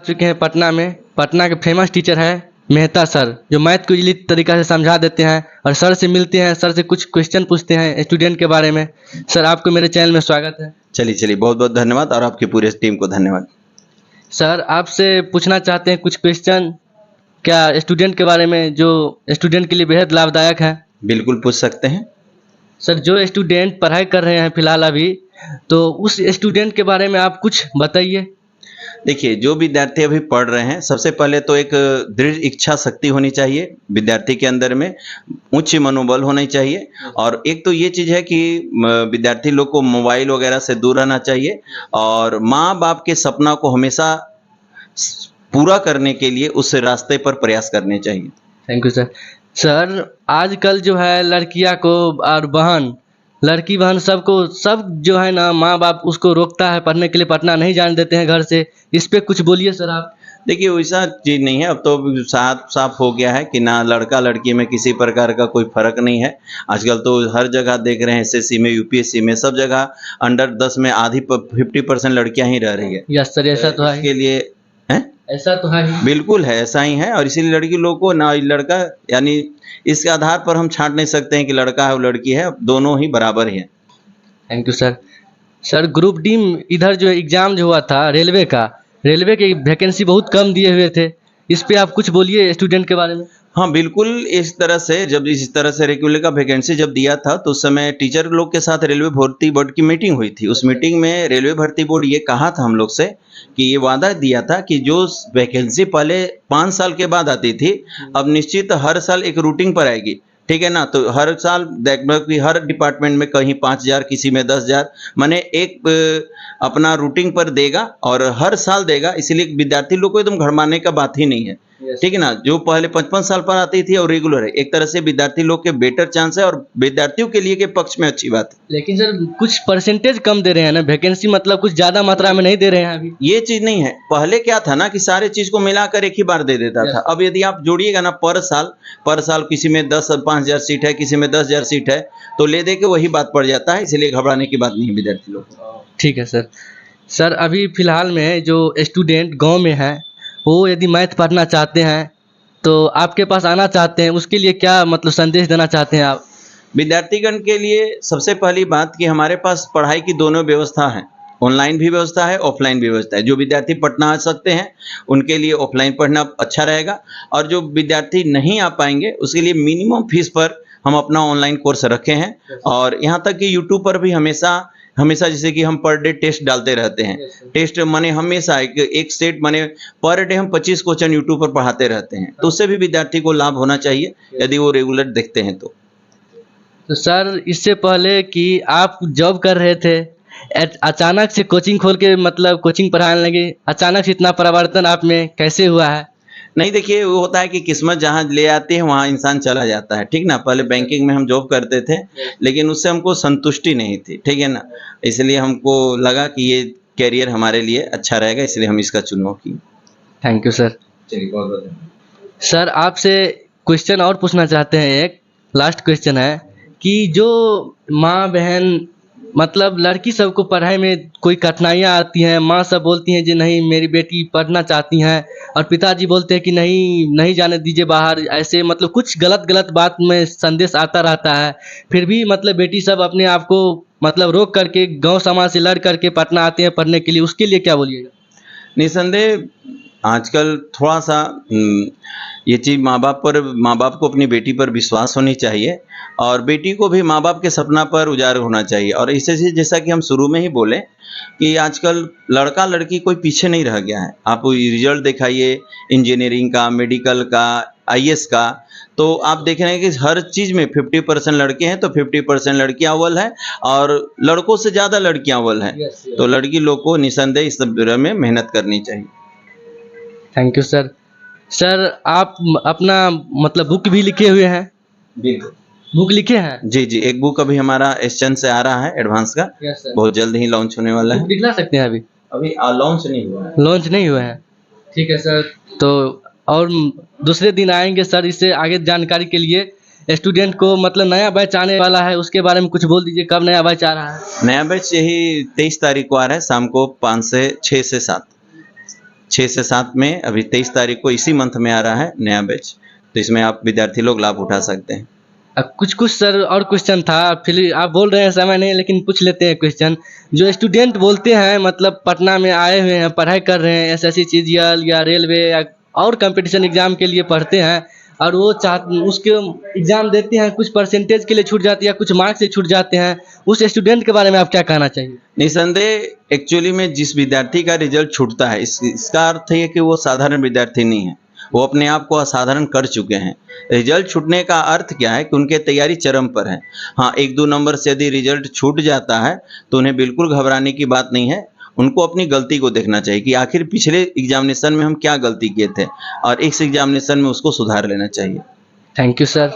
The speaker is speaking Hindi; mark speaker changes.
Speaker 1: चुके हैं पटना में। पटना के फेमस टीचर है मेहता सर, जो मैथ को इजी तरीका से समझा देते हैं और सर से मिलते हैं, सर से कुछ क्वेश्चन पूछते हैं स्टूडेंट के बारे में। सर आपको मेरे चैनल में स्वागत है।
Speaker 2: चलिए चलिए, बहुत बहुत धन्यवाद और आपकी पूरी टीम को धन्यवाद।
Speaker 1: सर आपसे पूछना चाहते हैं कुछ क्वेश्चन, क्या स्टूडेंट के बारे में, जो स्टूडेंट के लिए बेहद लाभदायक है।
Speaker 2: बिल्कुल पूछ सकते हैं।
Speaker 1: सर जो स्टूडेंट पढ़ाई कर रहे हैं फिलहाल अभी, तो उस स्टूडेंट के बारे में आप कुछ बताइए।
Speaker 2: देखिए, जो विद्यार्थी अभी पढ़ रहे हैं, सबसे पहले तो एक दृढ़ इच्छा शक्ति होनी चाहिए विद्यार्थी के अंदर में, उच्च मनोबल होना चाहिए। और एक तो ये चीज़ है कि विद्यार्थी लोग को मोबाइल वगैरह से दूर रहना चाहिए और माँ बाप के सपना को हमेशा पूरा करने के लिए उस रास्ते पर प्रयास करने चाहिए।
Speaker 1: Thank you sir. सर आजकल जो है लड़कियां को और लड़की बहन सबको, सब जो है ना, माँ बाप उसको रोकता है पढ़ने के लिए, पढ़ना नहीं जाने देते हैं घर से। इस पे कुछ बोलिए सर आप।
Speaker 2: देखिए, वैसा चीज़ नहीं है। अब तो साफ साफ हो गया है कि ना लड़का लड़की में किसी प्रकार का कोई फर्क नहीं है। आजकल तो हर जगह देख रहे हैं, एसएससी में, यूपीएससी में, सब जगह अंडर 10 में आधी 50% लड़कियां ही रह रही है।
Speaker 1: यस सर, ऐसा तो है।
Speaker 2: इसके लिए हैं?
Speaker 1: ऐसा तो है ही।
Speaker 2: बिल्कुल है, ऐसा ही है। और इसीलिए लड़की लोग को ना लड़का, यानी इसके आधार पर हम छांट नहीं सकते हैं कि लड़का है और लड़की है, दोनों ही बराबर ही हैं।
Speaker 1: Thank you sir. Sir group D इधर जो एग्ज़ाम जो हुआ था रेलवे का, रेलवे की वैकेंसी बहुत कम दिए हुए थे। इस पे आप कुछ बोलिए स्टूडेंट के बारे में।
Speaker 2: हाँ, बिल्कुल। इस तरह से जब इस तरह से रेगुलर का वैकेंसी जब दिया था, तो उस समय टीचर लोग के साथ रेलवे भर्ती बोर्ड की मीटिंग हुई थी। उस मीटिंग में रेलवे भर्ती बोर्ड ये कहा था हम लोग से कि ये वादा दिया था कि जो वैकेंसी पहले 5 साल के बाद आती थी, अब निश्चित हर साल एक रूटीन पर आएगी। ठीक है ना? तो हर साल कि हर डिपार्टमेंट में कहीं 5,000, किसी में 10,000, माने एक अपना रूटीन पर देगा और हर साल देगा। इसलिए विद्यार्थी लोग को एकदम घरमाने का बात ही नहीं है। ठीक है ना? जो पहले 55 साल पर आती थी और रेगुलर है, एक तरह से विद्यार्थी लोग के बेटर चांस है और विद्यार्थियों के लिए के पक्ष में अच्छी बात है।
Speaker 1: लेकिन सर कुछ परसेंटेज कम दे रहे हैं ना वैकेंसी, मतलब कुछ ज़्यादा मात्रा में नहीं दे रहे हैं अभी।
Speaker 2: ये चीज़ नहीं है। पहले क्या था ना कि सारे चीज़ को मिलाकर एक ही बार दे देता था। अब यदि आप जोड़िएगा ना, पर साल किसी में 5,000 सीट है, किसी में 10,000 सीट है, तो ले दे के वही बात पड़ जाता है। इसलिए घबराने की बात नहीं है विद्यार्थी लोग को।
Speaker 1: ठीक है सर। सर अभी फ़िलहाल में जो स्टूडेंट गांव में हैं, वो यदि मैथ पढ़ना चाहते हैं तो आपके पास आना चाहते हैं, उसके लिए क्या मतलब संदेश देना चाहते हैं आप।
Speaker 2: विद्यार्थीगण के लिए सबसे पहली बात कि हमारे पास पढ़ाई की दोनों व्यवस्था है। ऑनलाइन भी व्यवस्था है, ऑफलाइन भी व्यवस्था है। जो विद्यार्थी पढ़ना आ सकते हैं उनके लिए ऑफलाइन पढ़ना अच्छा रहेगा, और जो विद्यार्थी नहीं आ पाएंगे उसके लिए मिनिमम फीस पर हम अपना ऑनलाइन कोर्स रखे हैं। और यहाँ तक कि यूट्यूब पर भी हमेशा जैसे कि हम पर डे टेस्ट डालते रहते हैं। टेस्ट माने हमेशा एक सेट माने पर डे हम 25 क्वेश्चन यूट्यूब पर पढ़ाते रहते हैं। तो उससे भी विद्यार्थी को लाभ होना चाहिए यदि वो रेगुलर देखते हैं तो।
Speaker 1: तो सर इससे पहले कि आप जॉब कर रहे थे, अचानक से कोचिंग खोल के मतलब कोचिंग पढ़ाने लगे, अचानक से इतना परिवर्तन आप में कैसे हुआ है।
Speaker 2: नहीं, देखिए, वो होता है कि किस्मत जहाँ ले आती है वहाँ इंसान चला जाता है। ठीक ना? पहले बैंकिंग में हम जॉब करते थे, लेकिन उससे हमको संतुष्टि नहीं थी। ठीक है ना? इसलिए हमको लगा कि ये करियर हमारे लिए अच्छा रहेगा, इसलिए हम इसका चुनाव किए।
Speaker 1: Thank you sir.
Speaker 2: चलिए, बहुत बहुत धन्यवाद।
Speaker 1: सर आपसे क्वेश्चन और पूछना चाहते हैं, एक लास्ट क्वेश्चन है कि जो माँ बहन मतलब लड़की सबको पढ़ाई में कोई कठिनाइयाँ आती हैं, माँ सब बोलती हैं जी नहीं मेरी बेटी पढ़ना चाहती हैं, और पिताजी बोलते हैं कि नहीं जाने दीजिए बाहर, ऐसे मतलब कुछ गलत बात में संदेश आता रहता है। फिर भी मतलब बेटी सब अपने आप को मतलब रोक करके गांव समाज से लड़ करके पटना आते हैं पढ़ने के लिए, उसके लिए क्या बोलिएगा।
Speaker 2: निसंदेह आजकल थोड़ा सा ये चीज़ माँ बाप को अपनी बेटी पर विश्वास होनी चाहिए, और बेटी को भी माँ बाप के सपना पर उजागर होना चाहिए। और इससे जैसा कि हम शुरू में ही बोले कि आजकल लड़का लड़की कोई पीछे नहीं रह गया है। आप रिजल्ट दिखाइए इंजीनियरिंग का, मेडिकल का, आईएएस का, तो आप देख रहे हैं कि हर चीज़ में 50% लड़के हैं तो 50% लड़कियां अव्वल हैं, और लड़कों से ज़्यादा लड़कियां अव्वल हैं। तो लड़की लोग को निसंदेह इस बारे में मेहनत करनी चाहिए।
Speaker 1: Thank you sir. सर आप अपना मतलब बुक भी लिखे हुए हैं।
Speaker 2: बिल्कुल,
Speaker 1: बुक लिखे हैं।
Speaker 2: जी जी, एक बुक अभी हमारा एसचन से आ रहा है एडवांस का।
Speaker 1: Yes sir.
Speaker 2: बहुत जल्द ही लॉन्च होने वाला है।
Speaker 1: दिखला सकते हैं
Speaker 2: अभी लॉन्च नहीं हुआ है।
Speaker 1: लॉन्च नहीं हुआ है। ठीक है सर। तो और दूसरे दिन आएंगे सर, इससे आगे जानकारी के लिए। स्टूडेंट को मतलब नया बैच आने वाला है, उसके बारे में कुछ बोल दीजिए, कब नया बैच आ रहा है।
Speaker 2: नया बैच यही 23 तारीख को आ रहा है, शाम को 6 से 7। 6 से 7 में, अभी 23 तारीख को इसी मंथ में आ रहा है नया बैच, तो इसमें आप विद्यार्थी लोग लाभ उठा सकते हैं।
Speaker 1: कुछ कुछ सर और क्वेश्चन था, फिर आप बोल रहे हैं समय नहीं, लेकिन पूछ लेते हैं क्वेश्चन। जो स्टूडेंट बोलते हैं मतलब पटना में आए हुए हैं, पढ़ाई कर रहे हैं, एसएससी सीजीएल या रेलवे या और कंपटीशन एग्जाम के लिए पढ़ते हैं, और वो उसके एग्जाम देते हैं, कुछ परसेंटेज के लिए छूट जाती है, कुछ मार्क्स से छूट जाते हैं, उस स्टूडेंट के बारे में आप क्या कहना चाहिए?
Speaker 2: निसंदेह एक्चुअली में जिस विद्यार्थी का रिजल्ट छूटता है, इसका अर्थ है कि वो साधारण विद्यार्थी नहीं है, वो अपने आप को असाधारण कर चुके हैं। रिजल्ट छूटने का अर्थ क्या है कि उनके तैयारी चरम पर है। हाँ, 1-2 नंबर से यदि रिजल्ट छूट जाता है तो उन्हें बिल्कुल घबराने की बात नहीं है। उनको अपनी गलती को देखना चाहिए कि आखिर पिछले एग्जामिनेशन में हम क्या गलती किए थे और इस एग्जामिनेशन में उसको सुधार लेना चाहिए।
Speaker 1: Thank you sir.